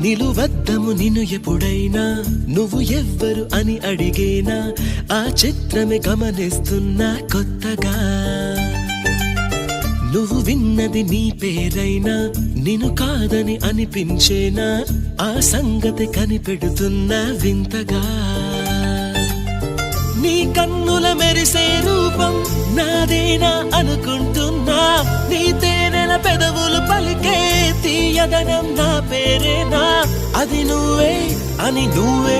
నిలువద్దము నిన్ను ఎప్పుడైనా నువ్వు ఎవ్వరు అని అడిగేనా ఆ చిత్రమే గమనిస్తున్నా కొత్తగా నువ్వు విన్నది నీ పేరైనా నిన్ను కాదని అనిపించేనా ఆ సంగతి కనిపెడుతున్నా వింతగా నీ కన్నుల మెరిసే రూపం నాదేనా అనుకుంటున్నా నీ తేనెల పెదవులు పలికే తీయదనం నా పేరేనా అది నువ్వే అని నువ్వే